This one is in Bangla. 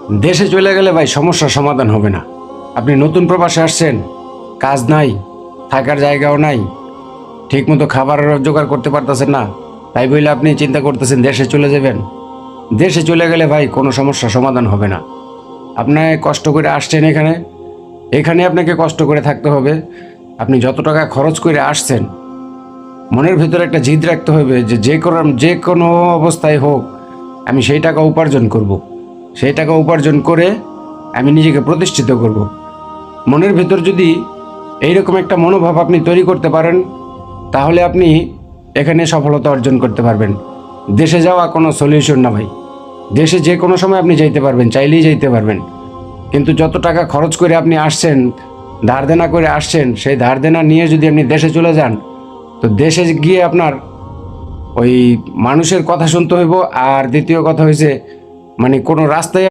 দেশে চলে গেলে ভাই সমস্যার সমাধান হবে না। আপনি নতুন প্রবাসে আসছেন, কাজ নাই, থাকার জায়গাও নাই, ঠিকমতো খাবার জোগাড় করতে পারতেছেন না, তাই বলে আপনি চিন্তা করতেছেন দেশে চলে যাবেন। দেশে চলে গেলে ভাই কোনো সমস্যার সমাধান হবে না। আপনি কষ্ট করে আসছেন এখানে, এখানে আপনাকে কষ্ট করে থাকতে হবে। আপনি যত টাকা খরচ করে আসছেন, মনের ভিতরে একটা জিদ রাখতে হবে যে যে কোনো অবস্থায় হোক আমি সেই টাকা উপার্জন করব। সেই টাকা উপার্জন করে আমি নিজেকে প্রতিষ্ঠিত করব। মনের ভিতর যদি এইরকম একটা মনোভাব আপনি তৈরি করতে পারেন, তাহলে আপনি এখানে সফলতা অর্জন করতে পারবেন। দেশে যাওয়া কোনো সলিউশন না ভাই। দেশে যে কোনো সময় আপনি যাইতে পারবেন, চাইলেই যাইতে পারবেন। কিন্তু যত টাকা খরচ করে আপনি আসছেন, ধার দেনা করে আসছেন, সেই ধার দেনা নিয়ে যদি আপনি দেশে চলে যান, তো দেশে গিয়ে আপনার ওই মানুষের কথা শুনতে হইব। আর দ্বিতীয় কথা হয়েছে, মানে কোনো রাস্তায়